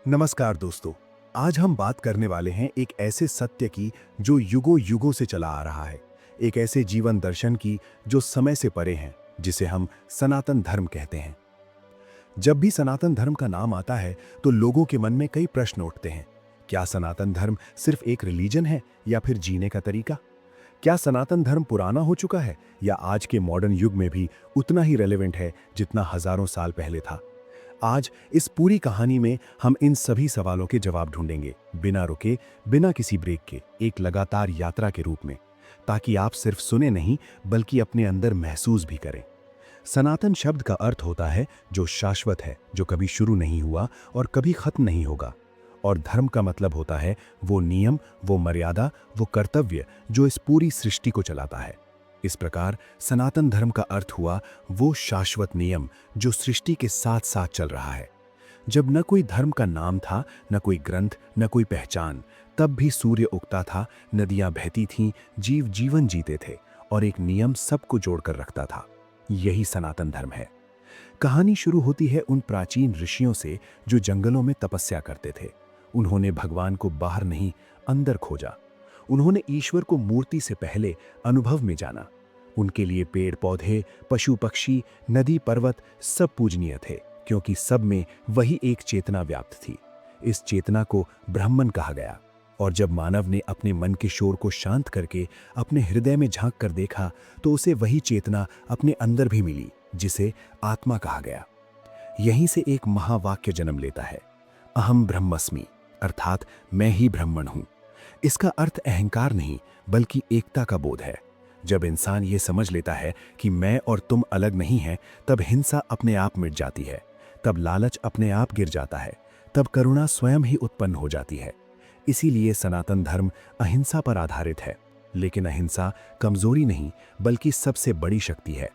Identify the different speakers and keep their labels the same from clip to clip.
Speaker 1: नमस्कार दोस्तों। आज हम बात करने वाले हैं एक ऐसे सत्य की जो युगों युगों से चला आ रहा है। एक ऐसे जीवन दर्शन की जो समय से परे हैं, जिसे हम सनातन धर्म कहते हैं। जब भी सनातन धर्म का नाम आता है तो लोगों के मन में कई प्रश्न उठते हैं। क्या सनातन धर्म सिर्फ एक रिलीजन है या फिर जीने का तरीका? क्या सनातन धर्म पुराना हो चुका है या आज के मॉडर्न युग में भी उतना ही रेलेवेंट है जितना हजारों साल पहले था? आज इस पूरी कहानी में हम इन सभी सवालों के जवाब ढूंढेंगे, बिना रुके, बिना किसी ब्रेक के, एक लगातार यात्रा के रूप में, ताकि आप सिर्फ सुने नहीं बल्कि अपने अंदर महसूस भी करें। सनातन शब्द का अर्थ होता है जो शाश्वत है, जो कभी शुरू नहीं हुआ और कभी खत्म नहीं होगा। और धर्म का मतलब होता है वो नियम, वो मर्यादा, वो कर्तव्य जो इस पूरी सृष्टि को चलाता है। इस प्रकार सनातन धर्म का अर्थ हुआ वो शाश्वत नियम जो सृष्टि के साथ साथ चल रहा है। जब न कोई धर्म का नाम था, न कोई ग्रंथ, न कोई पहचान, तब भी सूर्य उगता था, नदियां बहती थीं, जीव जीवन जीते थे और एक नियम सबको जोड़कर रखता था। यही सनातन धर्म है। कहानी शुरू होती है उन प्राचीन ऋषियों से जो जंगलों में तपस्या करते थे। उन्होंने भगवान को बाहर नहीं, अंदर खोजा। उन्होंने ईश्वर को मूर्ति से पहले अनुभव में जाना। उनके लिए पेड़ पौधे, पशु पक्षी, नदी पर्वत सब पूजनीय थे, क्योंकि सब में वही एक चेतना व्याप्त थी। इस चेतना को ब्राह्मण कहा गया। और जब मानव ने अपने मन के शोर को शांत करके अपने हृदय में झांक कर देखा तो उसे वही चेतना अपने अंदर भी मिली, जिसे आत्मा कहा गया। यहीं से एक महावाक्य जन्म लेता है, अहम ब्रह्मस्मि, अर्थात मैं ही ब्राह्मण हूं। इसका अर्थ अहंकार नहीं बल्कि एकता का बोध है। जब इंसान ये समझ लेता है कि मैं और तुम अलग नहीं हैं, तब हिंसा अपने आप मिट जाती है, तब लालच अपने आप गिर जाता है, तब करुणा स्वयं ही उत्पन्न हो जाती है। इसीलिए सनातन धर्म अहिंसा पर आधारित है। लेकिन अहिंसा कमजोरी नहीं बल्कि सबसे बड़ी शक्ति है।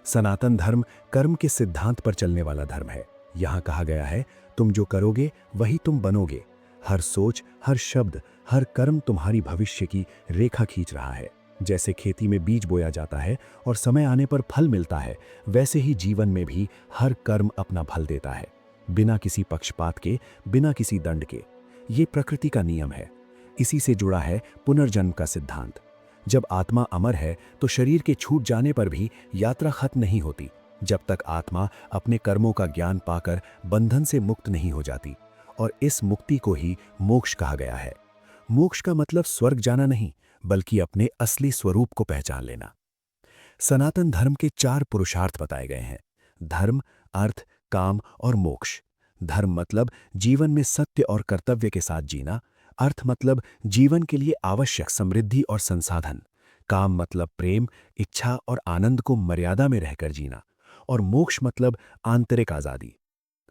Speaker 1: सनातन धर्म कर्म के सिद्धांत पर चलने वाला धर्म है। यहाँ कहा गया है, तुम जो करोगे वही तुम बनोगे। हर सोच, हर शब्द, हर कर्म तुम्हारी भविष्य की रेखा खींच रहा है। जैसे खेती में बीज बोया जाता है और समय आने पर फल मिलता है, वैसे ही जीवन में भी हर कर्म अपना फल देता है, बिना किसी पक्षपात के, बिना किसी दंड के। ये प्रकृति का नियम है। इसी से जुड़ा है पुनर्जन्म का सिद्धांत। जब आत्मा अमर है तो शरीर के छूट जाने पर भी यात्रा खत्म नहीं होती, जब तक आत्मा अपने कर्मों का ज्ञान पाकर बंधन से मुक्त नहीं हो जाती। और इस मुक्ति को ही मोक्ष कहा गया है। मोक्ष का मतलब स्वर्ग जाना नहीं बल्कि अपने असली स्वरूप को पहचान लेना। सनातन धर्म के 4 पुरुषार्थ बताए गए हैं: धर्म, अर्थ, काम और मोक्ष। धर्म मतलब जीवन में सत्य और कर्तव्य के साथ जीना। अर्थ मतलब जीवन के लिए आवश्यक समृद्धि और संसाधन। काम मतलब प्रेम, इच्छा और आनंद को मर्यादा में रहकर जीना। और मोक्ष मतलब आंतरिक आजादी।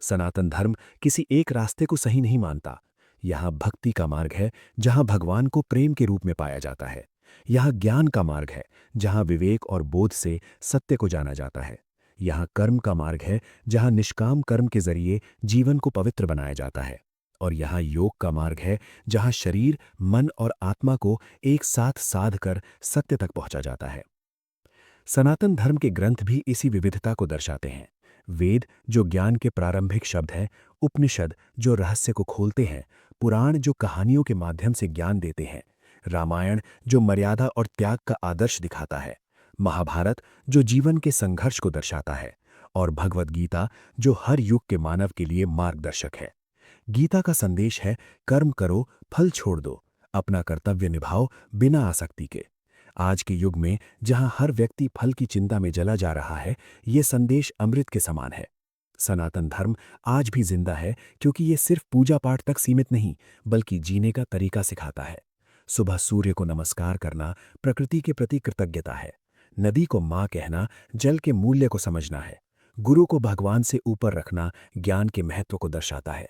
Speaker 1: सनातन धर्म किसी एक रास्ते को सही नहीं मानता। यहाँ भक्ति का मार्ग है, जहाँ भगवान को प्रेम के रूप में पाया जाता है। यहाँ ज्ञान का मार्ग है, जहाँ विवेक और बोध से सत्य को जाना जाता है। यहाँ कर्म का मार्ग है, जहाँ निष्काम कर्म के जरिए जीवन को पवित्र बनाया जाता है। और यहाँ योग का मार्ग है, जहाँ शरीर, मन और आत्मा को एक साथ साध कर सत्य तक पहुंचा जाता है। सनातन धर्म के ग्रंथ भी इसी विविधता को दर्शाते हैं। वेद जो ज्ञान के प्रारंभिक शब्द हैं, उपनिषद जो रहस्य को खोलते हैं, पुराण जो कहानियों के माध्यम से ज्ञान देते हैं, रामायण जो मर्यादा और त्याग का आदर्श दिखाता है, महाभारत जो जीवन के संघर्ष को दर्शाता है, और भगवद गीता जो हर युग के मानव के लिए मार्गदर्शक है। गीता का संदेश है, कर्म करो, फल छोड़ दो, अपना कर्तव्य निभाओ बिना आसक्ति के। आज के युग में जहां हर व्यक्ति फल की चिंता में जला जा रहा है, ये संदेश अमृत के समान है। सनातन धर्म आज भी जिंदा है क्योंकि ये सिर्फ पूजा पाठ तक सीमित नहीं बल्कि जीने का तरीका सिखाता है। सुबह सूर्य को नमस्कार करना प्रकृति के प्रति कृतज्ञता है। नदी को माँ कहना जल के मूल्य को समझना है। गुरु को भगवान से ऊपर रखना ज्ञान के महत्व को दर्शाता है।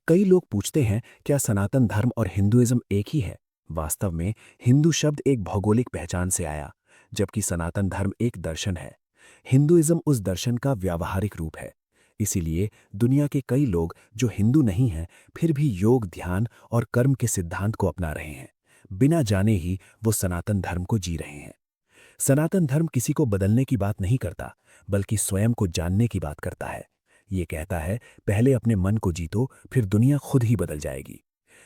Speaker 1: कई लोग पूछते हैं, क्या सनातन धर्म और हिंदुइज्म एक ही है? वास्तव में हिंदू शब्द एक भौगोलिक पहचान से आया, जबकि सनातन धर्म एक दर्शन है। हिंदुइज्म उस दर्शन का व्यावहारिक रूप है। इसीलिए दुनिया के कई लोग जो हिंदू नहीं हैं, फिर भी योग, ध्यान और कर्म के सिद्धांत को अपना रहे हैं। बिना जाने ही वो सनातन धर्म को जी रहे हैं। सनातन धर्म किसी को बदलने की बात नहीं करता, बल्कि स्वयं को जानने की बात करता है। ये कहता है पहले अपने मन को जीतो, फिर दुनिया खुद ही बदल जाएगी।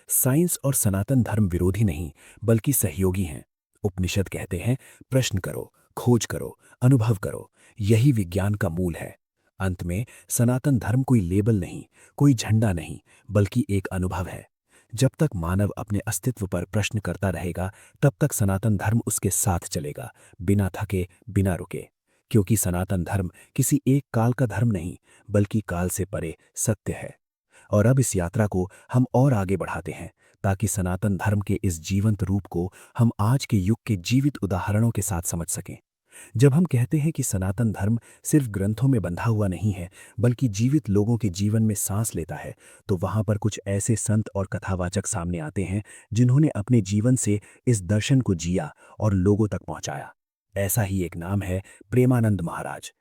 Speaker 1: साइंस और सनातन धर्म विरोधी नहीं, बल्कि सहयोगी हैं। उपनिषद कहते हैं प्रश्न करो, खोज करो, अनुभव करो, यही विज्ञान का मूल है। अंत में सनातन धर्म कोई लेबल नहीं, कोई झंडा नहीं, बल्कि एक अनुभव है। जब तक मानव अपने अस्तित्व पर प्रश्न करता रहेगा, तब तक सनातन धर्म उसके साथ चलेगा, बिना थके, बिना रुके। क्योंकि सनातन धर्म किसी एक काल का धर्म नहीं, बल्कि काल से परे सत्य है। और अब इस यात्रा को हम और आगे बढ़ाते हैं, ताकि सनातन धर्म के इस जीवंत रूप को हम आज के युग के जीवित उदाहरणों के साथ समझ सकें। जब हम कहते हैं कि सनातन धर्म सिर्फ ग्रंथों में बंधा हुआ नहीं है, बल्कि जीवित लोगों के जीवन में सांस लेता है, तो वहां पर कुछ ऐसे संत और कथावाचक सामने आते हैं जिन्होंने अपने जीवन से इस दर्शन को जिया और लोगों तक पहुंचाया। ऐसा ही एक नाम है प्रेमानंद महाराज।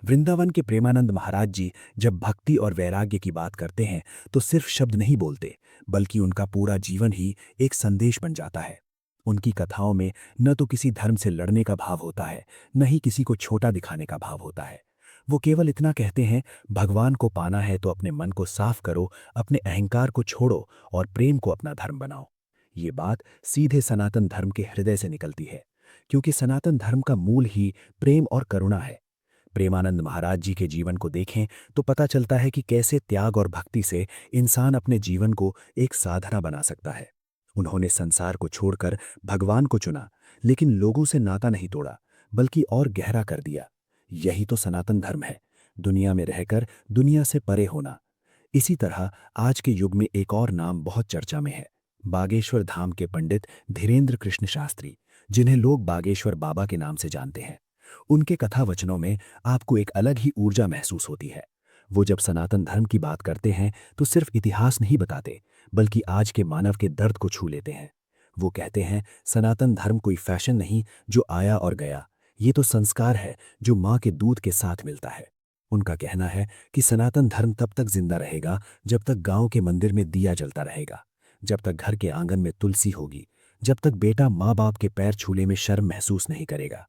Speaker 1: वृंदावन के प्रेमानंद महाराज जी जब भक्ति और वैराग्य की बात करते हैं, तो सिर्फ शब्द नहीं बोलते, बल्कि उनका पूरा जीवन ही एक संदेश बन जाता है। उनकी कथाओं में न तो किसी धर्म से लड़ने का भाव होता है, न ही किसी को छोटा दिखाने का भाव होता है। वो केवल इतना कहते हैं, भगवान को पाना है तो अपने मन को साफ करो, अपने अहंकार को छोड़ो और प्रेम को अपना धर्म बनाओ। ये बात सीधे सनातन धर्म के हृदय से निकलती है, क्योंकि सनातन धर्म का मूल ही प्रेम और करुणा है। प्रेमानंद महाराज जी के जीवन को देखें तो पता चलता है कि कैसे त्याग और भक्ति से इंसान अपने जीवन को एक साधना बना सकता है। उन्होंने संसार को छोड़कर भगवान को चुना, लेकिन लोगों से नाता नहीं तोड़ा, बल्कि और गहरा कर दिया। यही तो सनातन धर्म है, दुनिया में रहकर दुनिया से परे होना। इसी तरह आज के युग में एक और नाम बहुत चर्चा में है, बागेश्वर धाम के पंडित धीरेन्द्र कृष्ण शास्त्री, जिन्हें लोग बागेश्वर बाबा के नाम से जानते हैं। उनके कथा वचनों में आपको एक अलग ही ऊर्जा महसूस होती है। वो जब सनातन धर्म की बात करते हैं तो सिर्फ इतिहास नहीं बताते, बल्कि आज के मानव के दर्द को छू लेते हैं। वो कहते हैं सनातन धर्म कोई फैशन नहीं जो आया और गया, ये तो संस्कार है जो माँ के दूध के साथ मिलता है। उनका कहना है कि सनातन धर्म तब तक जिंदा रहेगा जब तक गांव के मंदिर में दिया जलता रहेगा, जब तक घर के आंगन में तुलसी होगी, जब तक बेटा माँ बाप के पैर छूने में शर्म महसूस नहीं करेगा।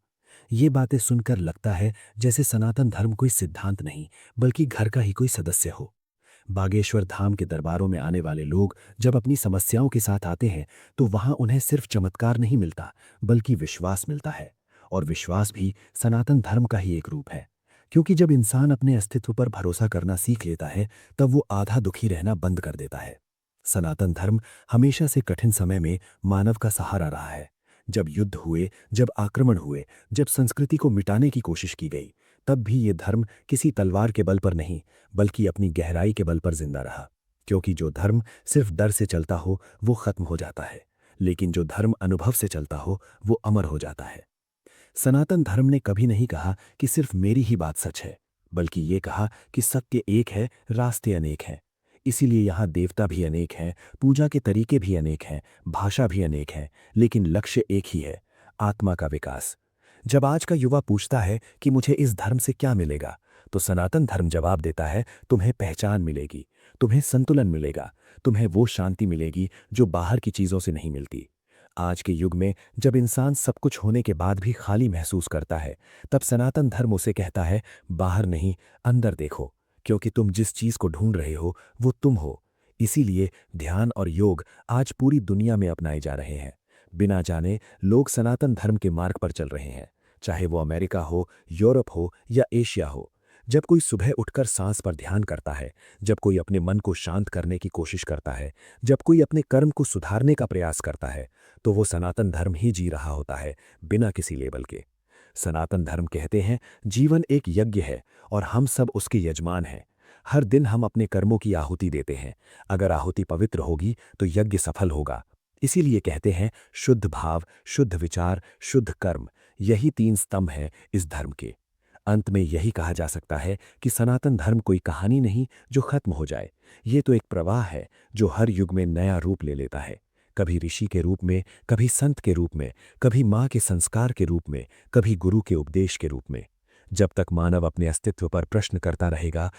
Speaker 1: ये बातें सुनकर लगता है जैसे सनातन धर्म कोई सिद्धांत नहीं, बल्कि घर का ही कोई सदस्य हो। बागेश्वर धाम के दरबारों में आने वाले लोग जब अपनी समस्याओं के साथ आते हैं, तो वहां उन्हें सिर्फ चमत्कार नहीं मिलता, बल्कि विश्वास मिलता है। और विश्वास भी सनातन धर्म का ही एक रूप है, क्योंकि जब इंसान अपने अस्तित्व पर भरोसा करना सीख लेता है, तब वो आधा दुखी रहना बंद कर देता है। सनातन धर्म हमेशा से कठिन समय में मानव का सहारा रहा है। जब युद्ध हुए, जब आक्रमण हुए, जब संस्कृति को मिटाने की कोशिश की गई, तब भी ये धर्म किसी तलवार के बल पर नहीं, बल्कि अपनी गहराई के बल पर जिंदा रहा। क्योंकि जो धर्म सिर्फ डर से चलता हो वो खत्म हो जाता है, लेकिन जो धर्म अनुभव से चलता हो वो अमर हो जाता है। सनातन धर्म ने कभी नहीं कहा कि सिर्फ मेरी ही बात सच है, बल्कि ये कहा कि सत्य एक है, रास्ते अनेक हैं। इसीलिए यहाँ देवता भी अनेक हैं, पूजा के तरीके भी अनेक हैं, भाषा भी अनेक है, लेकिन लक्ष्य एक ही है, आत्मा का विकास। जब आज का युवा पूछता है कि मुझे इस धर्म से क्या मिलेगा, तो सनातन धर्म जवाब देता है, तुम्हें पहचान मिलेगी, तुम्हें संतुलन मिलेगा, तुम्हें वो शांति मिलेगी जो बाहर की चीजों से नहीं मिलती। आज के युग में जब इंसान सब कुछ होने के बाद भी खाली महसूस करता है, तब सनातन धर्म उसे कहता है, बाहर नहीं, अंदर देखो, क्योंकि तुम जिस चीज को ढूंढ रहे हो वो तुम हो। इसीलिए ध्यान और योग आज पूरी दुनिया में अपनाए जा रहे हैं। बिना जाने लोग सनातन धर्म के मार्ग पर चल रहे हैं, चाहे वो अमेरिका हो, यूरोप हो या एशिया हो। जब कोई सुबह उठकर सांस पर ध्यान करता है, जब कोई अपने मन को शांत करने की कोशिश करता है, जब कोई अपने कर्म को सुधारने का प्रयास करता है, तो वो सनातन धर्म ही जी रहा होता है, बिना किसी लेबल के। सनातन धर्म कहते हैं जीवन एक यज्ञ है और हम सब उसके यजमान हैं। हर दिन हम अपने कर्मों की आहुति देते हैं। अगर आहुति पवित्र होगी तो यज्ञ सफल होगा। इसीलिए कहते हैं शुद्ध भाव, शुद्ध विचार, शुद्ध कर्म, यही 3 स्तंभ हैं इस धर्म के। अंत में यही कहा जा सकता है कि सनातन धर्म कोई कहानी नहीं जो खत्म हो जाए। ये तो एक प्रवाह है जो हर युग में नया रूप ले लेता है, कभी ऋषि के रूप में, कभी संत के रूप में, कभी माँ के संस्कार के रूप में, कभी गुरु के उपदेश के रूप में। जब तक मानव अपने अस्तित्व पर प्रश्न करता रहेगा,